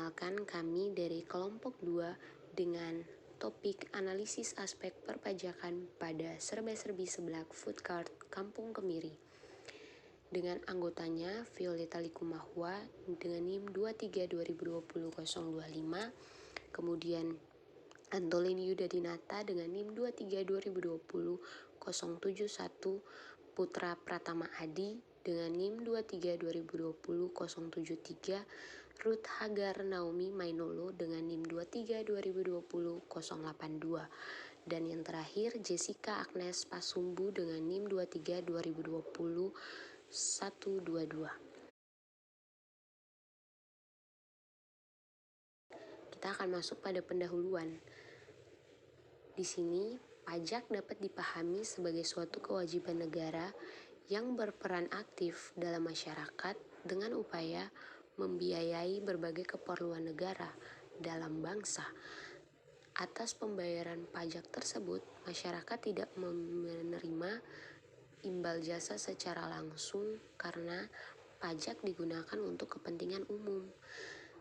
Perkenalkan, kami dari kelompok 2 dengan topik analisis aspek perpajakan pada serba-serbi seblak food cart Kampung Kemiri. Dengan anggotanya Violeta Likumahua dengan NIM 23/2020-025, kemudian Antolini Yudadinata dengan NIM 23/2020-071, Putra Pratama Adi dengan NIM 23/2020-073, Ruth Hagar Naomi Mainolo dengan NIM 23/2020-082, dan yang terakhir Jessica Agnes Pasumbu dengan NIM 23/2020-122. Kita akan masuk pada pendahuluan. Di sini, pajak dapat dipahami sebagai suatu kewajiban negara yang berperan aktif dalam masyarakat dengan upaya membiayai berbagai keperluan negara dalam bangsa. Atas pembayaran pajak tersebut, masyarakat tidak menerima imbal jasa secara langsung karena pajak digunakan untuk kepentingan umum.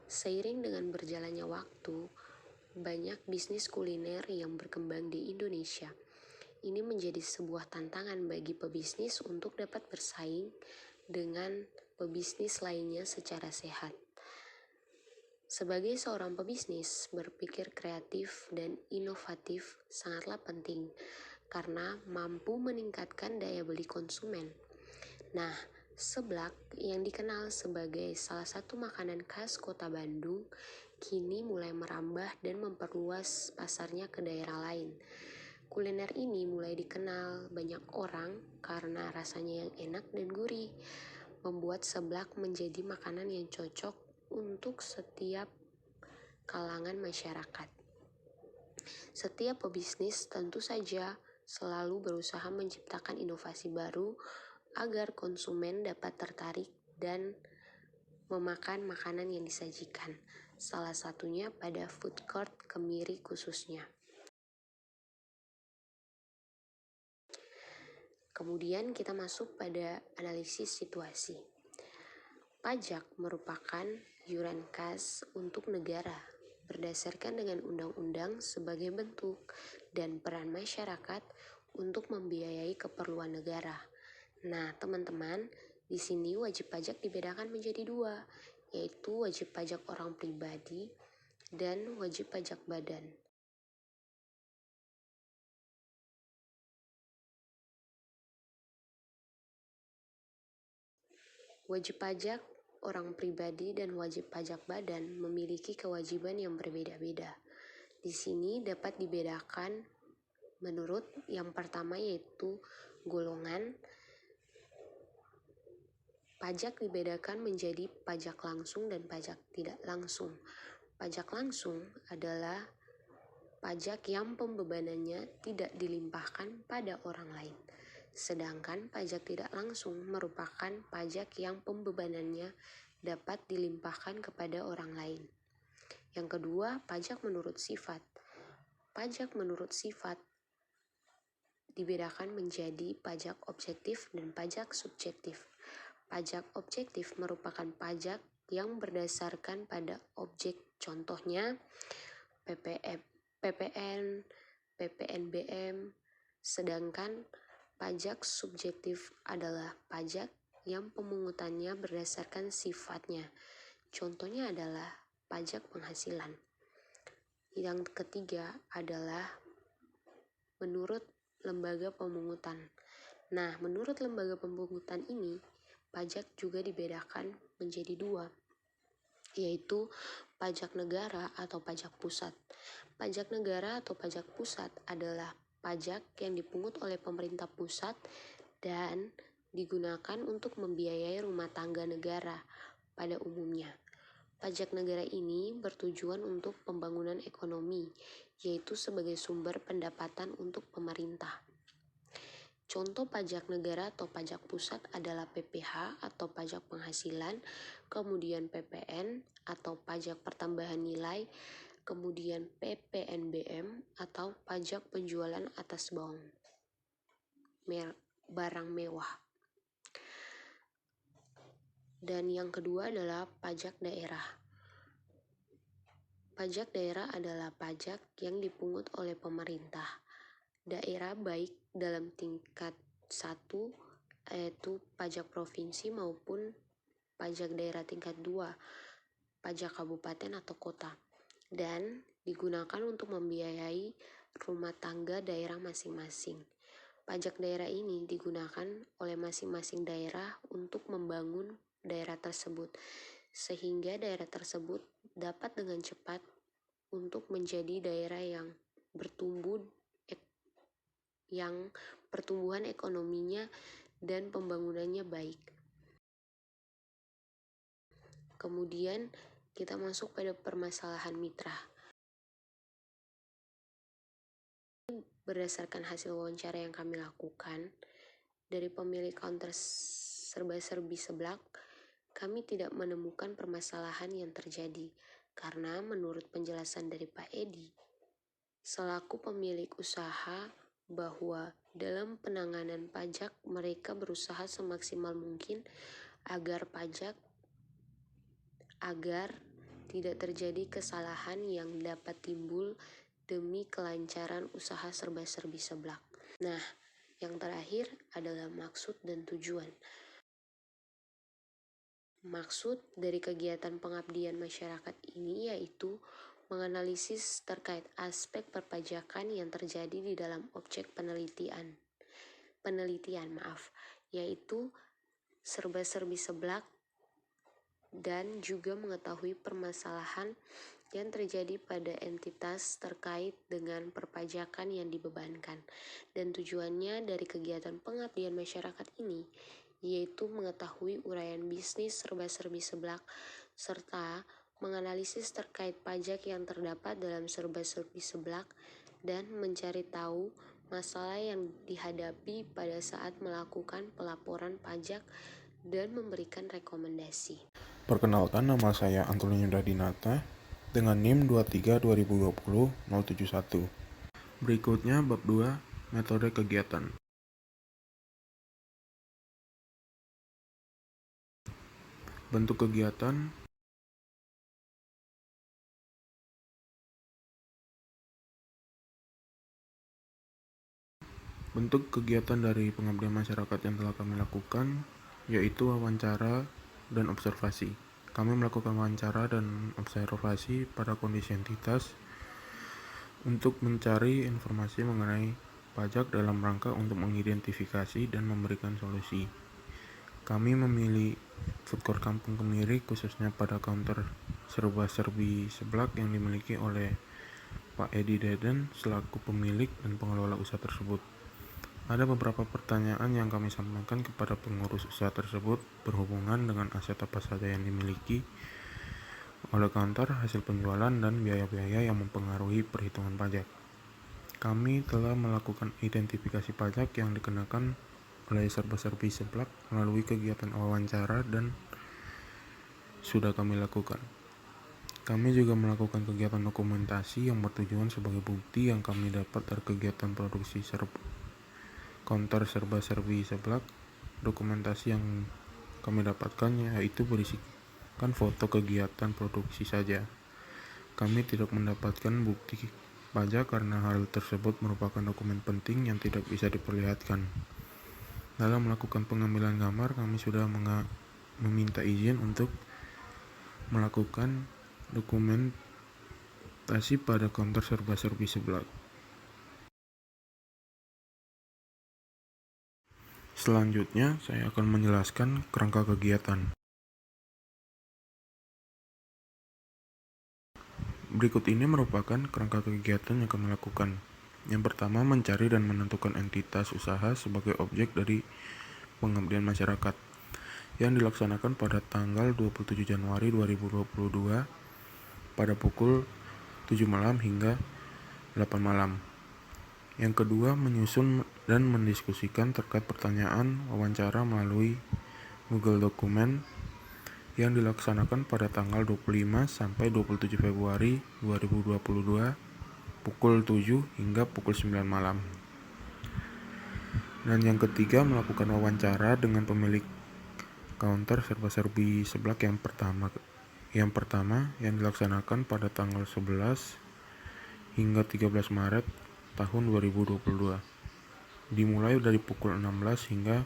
Seiring dengan berjalannya waktu, banyak bisnis kuliner yang berkembang di Indonesia. Ini menjadi sebuah tantangan bagi pebisnis untuk dapat bersaing dengan pebisnis lainnya secara sehat. Sebagai seorang pebisnis, berpikir kreatif dan inovatif sangatlah penting karena mampu meningkatkan daya beli konsumen. Nah, seblak yang dikenal sebagai salah satu makanan khas Kota Bandung kini mulai merambah dan memperluas pasarnya ke daerah lain. Kuliner ini mulai dikenal banyak orang karena rasanya yang enak dan gurih, membuat seblak menjadi makanan yang cocok untuk setiap kalangan masyarakat. Setiap pebisnis tentu saja selalu berusaha menciptakan inovasi baru agar konsumen dapat tertarik dan memakan makanan yang disajikan. Salah satunya pada food court Kemiri khususnya. Kemudian kita masuk pada analisis situasi. Pajak merupakan iuran kas untuk negara berdasarkan dengan undang-undang sebagai bentuk dan peran masyarakat untuk membiayai keperluan negara. Nah, teman-teman, di sini wajib pajak dibedakan menjadi 2, yaitu wajib pajak orang pribadi dan wajib pajak badan. Wajib pajak orang pribadi dan wajib pajak badan memiliki kewajiban yang berbeda-beda. Di sini dapat dibedakan menurut yang pertama yaitu golongan. Pajak dibedakan menjadi pajak langsung dan pajak tidak langsung. Pajak langsung adalah pajak yang pembebanannya tidak dilimpahkan pada orang lain. Sedangkan pajak tidak langsung merupakan pajak yang pembebanannya dapat dilimpahkan kepada orang lain. Yang kedua, pajak menurut sifat. Pajak menurut sifat dibedakan menjadi pajak objektif dan pajak subjektif. Pajak objektif merupakan pajak yang berdasarkan pada objek, contohnya PPN, PPNBM, sedangkan pajak subjektif adalah pajak yang pemungutannya berdasarkan sifatnya. Contohnya adalah pajak penghasilan. Yang ketiga adalah menurut lembaga pemungutan. Nah, menurut lembaga pemungutan ini, pajak juga dibedakan menjadi 2, yaitu pajak negara atau pajak pusat. Pajak negara atau pajak pusat adalah pajak yang dipungut oleh pemerintah pusat dan digunakan untuk membiayai rumah tangga negara pada umumnya. Pajak negara ini bertujuan untuk pembangunan ekonomi, yaitu sebagai sumber pendapatan untuk pemerintah. Contoh pajak negara atau pajak pusat adalah PPH atau pajak penghasilan, kemudian PPN atau pajak pertambahan nilai, kemudian PPNBM atau pajak penjualan atas barang mewah. Dan yang kedua adalah pajak daerah. Pajak daerah adalah pajak yang dipungut oleh pemerintah daerah baik dalam tingkat 1 yaitu pajak provinsi maupun pajak daerah tingkat 2, pajak kabupaten atau kota, dan digunakan untuk membiayai rumah tangga daerah masing-masing. Pajak daerah ini digunakan oleh masing-masing daerah untuk membangun daerah tersebut, sehingga daerah tersebut dapat dengan cepat untuk menjadi daerah yang bertumbuh, yang pertumbuhan ekonominya dan pembangunannya baik. Kemudian kita masuk pada permasalahan mitra. Berdasarkan hasil wawancara yang kami lakukan, dari pemilik counter serba-serbi seblak, kami tidak menemukan permasalahan yang terjadi karena menurut penjelasan dari Pak Edi, selaku pemilik usaha, bahwa dalam penanganan pajak mereka berusaha semaksimal mungkin agar tidak terjadi kesalahan yang dapat timbul demi kelancaran usaha serba-serbi seblak. Nah, yang terakhir adalah maksud dan tujuan. Maksud dari kegiatan pengabdian masyarakat ini yaitu menganalisis terkait aspek perpajakan yang terjadi di dalam objek penelitian, yaitu serba-serbi seblak, dan juga mengetahui permasalahan yang terjadi pada entitas terkait dengan perpajakan yang dibebankan. Dan tujuannya dari kegiatan pengabdian masyarakat ini yaitu mengetahui uraian bisnis serba-serbi seblak serta menganalisis terkait pajak yang terdapat dalam serba-serbi seblak dan mencari tahu masalah yang dihadapi pada saat melakukan pelaporan pajak dan memberikan rekomendasi. Perkenalkan, nama saya Antoni Yudadinata dengan NIM 23/2020-071. Berikutnya bab 2, metode kegiatan. Bentuk kegiatan dari pengabdian masyarakat yang telah kami lakukan yaitu wawancara dan observasi. Kami melakukan wawancara dan observasi pada kondisi entitas untuk mencari informasi mengenai pajak dalam rangka untuk mengidentifikasi dan memberikan solusi. Kami memilih food court Kampung Kemiri khususnya pada counter serba-serbi seblak yang dimiliki oleh Pak Edi Deden selaku pemilik dan pengelola usaha tersebut. Ada beberapa pertanyaan yang kami sampaikan kepada pengurus usaha tersebut berhubungan dengan aset apa saja yang dimiliki oleh kantor, hasil penjualan, dan biaya-biaya yang mempengaruhi perhitungan pajak. Kami telah melakukan identifikasi pajak yang dikenakan oleh serba-serbi seblak melalui kegiatan wawancara dan sudah kami lakukan. Kami juga melakukan kegiatan dokumentasi yang bertujuan sebagai bukti yang kami dapat dari kegiatan produksi counter serba-serbi seblak. Dokumentasi yang kami dapatkan yaitu berisikan foto kegiatan produksi saja. Kami tidak mendapatkan bukti pajak karena hal tersebut merupakan dokumen penting yang tidak bisa diperlihatkan. Dalam melakukan pengambilan gambar, kami sudah meminta izin untuk melakukan dokumentasi pada counter serba-serbi seblak. Selanjutnya, saya akan menjelaskan kerangka kegiatan. Berikut ini merupakan kerangka kegiatan yang kami lakukan. Yang pertama, mencari dan menentukan entitas usaha sebagai objek dari pengabdian masyarakat yang dilaksanakan pada tanggal 27 Januari 2022 pada pukul 7 malam hingga 8 malam. Yang kedua, menyusun dan mendiskusikan terkait pertanyaan wawancara melalui Google Dokumen yang dilaksanakan pada tanggal 25 sampai 27 Februari 2022 pukul 7 hingga pukul 9 malam. Dan yang ketiga, melakukan wawancara dengan pemilik counter serba-serbi seblak yang pertama, Yang pertama yang dilaksanakan pada tanggal 11 hingga 13 Maret tahun 2022. Dimulai dari pukul 16 hingga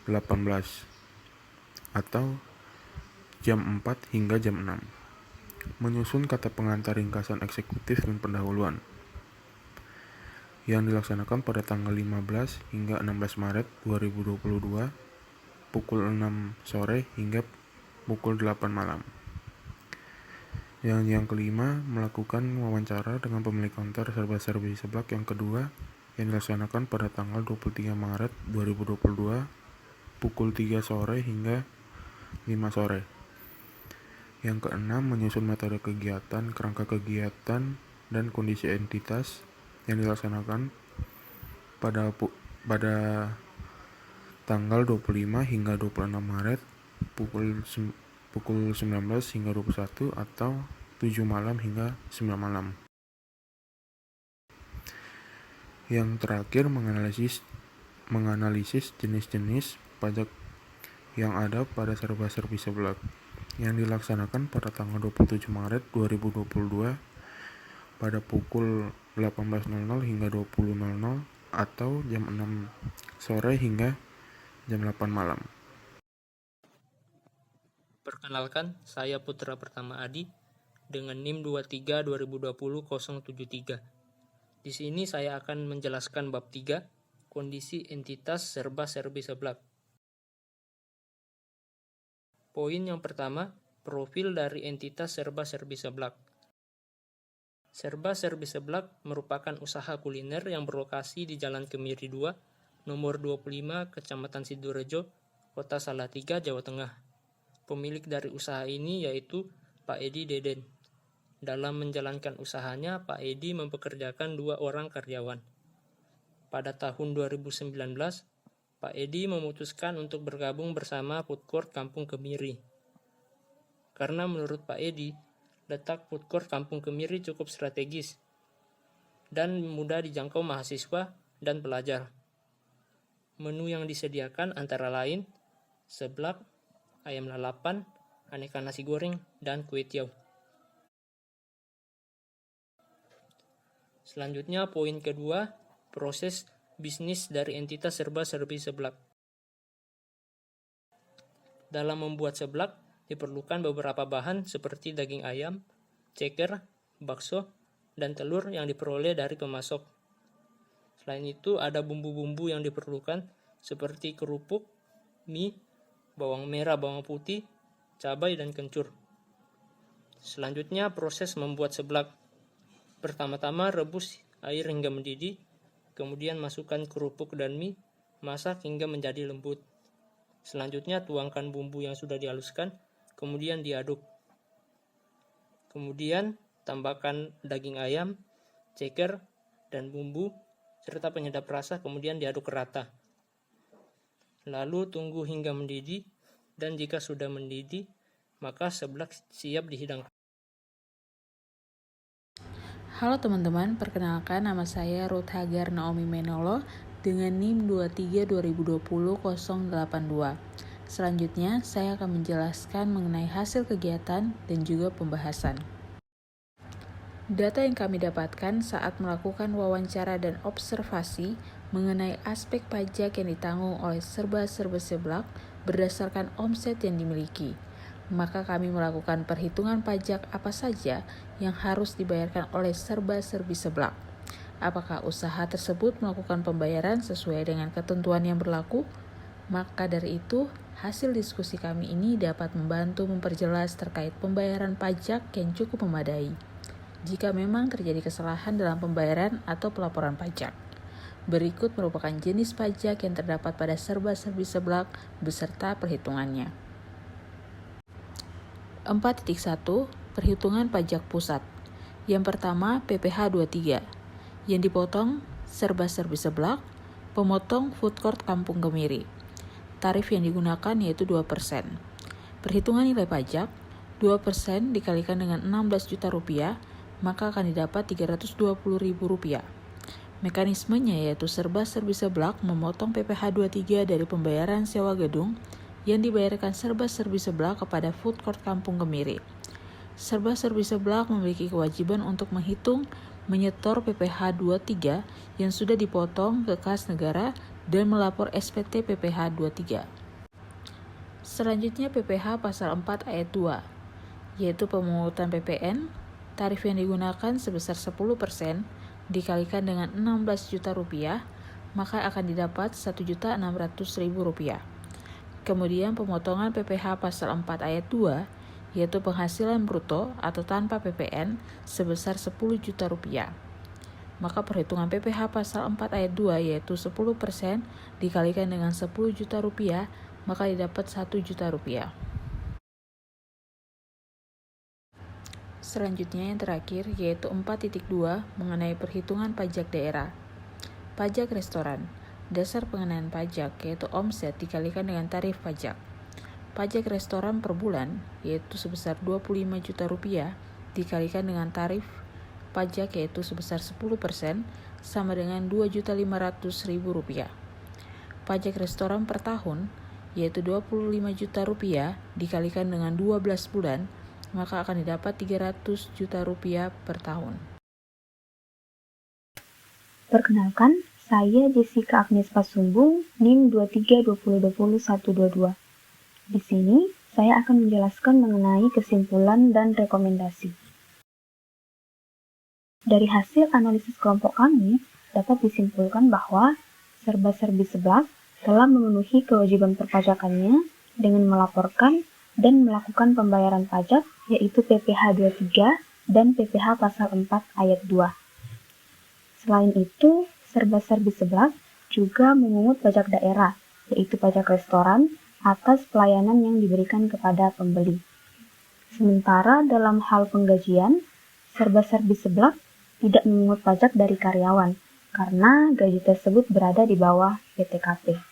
18 atau jam 4 hingga jam 6. Menyusun kata pengantar ringkasan eksekutif dan pendahuluan yang dilaksanakan pada tanggal 15 hingga 16 Maret 2022 pukul 6 sore hingga pukul 8 malam. Yang kelima, melakukan wawancara dengan pemilik konter serba-serbi seblak yang kedua yang dilaksanakan pada tanggal 23 Maret 2022 pukul 3 sore hingga 5 sore. Yang keenam, menyusun metode kegiatan, kerangka kegiatan, dan kondisi entitas yang dilaksanakan pada tanggal 25 hingga 26 Maret pukul 19 hingga 21 atau 7 malam hingga 9 malam. Yang terakhir, menganalisis jenis-jenis pajak yang ada pada serba-serbi seblak yang dilaksanakan pada tanggal 27 Maret 2022 pada pukul 18.00 hingga 20.00 atau jam 6 sore hingga jam 8 malam. Perkenalkan, saya Putra Pertama Adi dengan NIM 23/2020-073. Di sini saya akan menjelaskan bab 3, kondisi entitas serba-serbi seblak. Poin yang pertama, profil dari entitas serba-serbi seblak. Serba-serbi seblak merupakan usaha kuliner yang berlokasi di Jalan Kemiri 2, nomor 25, Kecamatan Sidorejo, Kota Salatiga, Jawa Tengah. Pemilik dari usaha ini yaitu Pak Edi Deden. Dalam menjalankan usahanya, Pak Edi mempekerjakan 2 orang karyawan. Pada tahun 2019, Pak Edi memutuskan untuk bergabung bersama Food Court Kampung Kemiri. Karena menurut Pak Edi, letak Food Court Kampung Kemiri cukup strategis dan mudah dijangkau mahasiswa dan pelajar. Menu yang disediakan antara lain seblak, ayam lalapan, aneka nasi goreng, dan kue tiaw. Selanjutnya, poin kedua, proses bisnis dari entitas serba-serbi seblak. Dalam membuat seblak, diperlukan beberapa bahan seperti daging ayam, ceker, bakso, dan telur yang diperoleh dari pemasok. Selain itu, ada bumbu-bumbu yang diperlukan seperti kerupuk, mie, bawang merah, bawang putih, cabai, dan kencur. Selanjutnya, proses membuat seblak. Pertama-tama rebus air hingga mendidih, kemudian masukkan kerupuk dan mie, masak hingga menjadi lembut. Selanjutnya, tuangkan bumbu yang sudah dihaluskan, kemudian diaduk. Kemudian, tambahkan daging ayam, ceker, dan bumbu, serta penyedap rasa, kemudian diaduk rata. Lalu tunggu hingga mendidih, dan jika sudah mendidih, maka seblak siap dihidangkan. Halo teman-teman, perkenalkan nama saya Ruth Hagar Naomi Menolo dengan NIM 23/2020-082. Selanjutnya, saya akan menjelaskan mengenai hasil kegiatan dan juga pembahasan. Data yang kami dapatkan saat melakukan wawancara dan observasi mengenai aspek pajak yang ditanggung oleh serba-serbi seblak berdasarkan omset yang dimiliki. Maka kami melakukan perhitungan pajak apa saja yang harus dibayarkan oleh serba-serbi seblak. Apakah usaha tersebut melakukan pembayaran sesuai dengan ketentuan yang berlaku? Maka dari itu, hasil diskusi kami ini dapat membantu memperjelas terkait pembayaran pajak yang cukup memadai, jika memang terjadi kesalahan dalam pembayaran atau pelaporan pajak. Berikut merupakan jenis pajak yang terdapat pada serba-serbi seblak beserta perhitungannya. 4.1 Perhitungan pajak pusat. Yang pertama, PPh 23. Yang dipotong serba-serbi seblak, pemotong Food Court Kampung Kemiri. Tarif yang digunakan yaitu 2%. Perhitungan nilai pajak, 2% dikalikan dengan 16 juta rupiah, maka akan didapat Rp320.000. Mekanismenya yaitu serba-serbi seblak memotong PPh 23 dari pembayaran sewa gedung yang dibayarkan serba-serbi seblak kepada Food Court Kampung Kemiri. Serba-serbi seblak memiliki kewajiban untuk menghitung menyetor PPh 23 yang sudah dipotong ke kas negara dan melapor SPT PPh 23. Selanjutnya PPh pasal 4 ayat 2, yaitu pemungutan PPN, tarif yang digunakan sebesar 10% dikalikan dengan 16 juta rupiah, maka akan didapat Rp1.600.000. Kemudian pemotongan PPh pasal 4 ayat 2, yaitu penghasilan bruto atau tanpa PPN sebesar 10 juta rupiah. Maka perhitungan PPh pasal 4 ayat 2 yaitu 10% dikalikan dengan 10 juta rupiah, maka didapat 1 juta rupiah. Selanjutnya yang terakhir yaitu 4.2 mengenai perhitungan pajak daerah. Pajak restoran. Dasar pengenaan pajak yaitu omset dikalikan dengan tarif pajak. Pajak restoran per bulan yaitu sebesar 25 juta rupiah dikalikan dengan tarif pajak yaitu sebesar 10% sama dengan 2.500.000 rupiah. Pajak restoran per tahun yaitu 25 juta rupiah dikalikan dengan 12 bulan, maka akan didapat 300 juta rupiah per tahun. Perkenalkan, saya Jessica Agnes Pasumbung, NIM 2320202122. Di sini, saya akan menjelaskan mengenai kesimpulan dan rekomendasi. Dari hasil analisis kelompok kami, dapat disimpulkan bahwa serba-serbi seblak telah memenuhi kewajiban perpajakannya dengan melaporkan dan melakukan pembayaran pajak, yaitu PPh 23 dan PPh pasal 4 ayat 2. Selain itu, serba-serbi seblak juga memungut pajak daerah, yaitu pajak restoran, atas pelayanan yang diberikan kepada pembeli. Sementara dalam hal penggajian, serba-serbi seblak tidak memungut pajak dari karyawan karena gaji tersebut berada di bawah PTKP.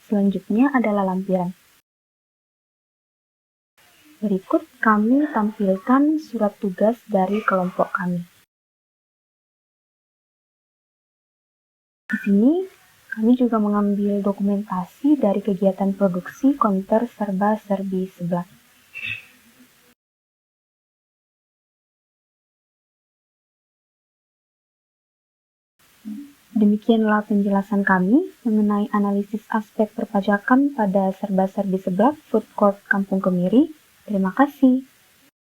Selanjutnya adalah lampiran. Berikut kami tampilkan surat tugas dari kelompok kami. Di sini kami juga mengambil dokumentasi dari kegiatan produksi konter serba-serbi seblak. Demikianlah penjelasan kami mengenai analisis aspek perpajakan pada serba-serbi seblak Food Court Kampung Kemiri. Terima kasih.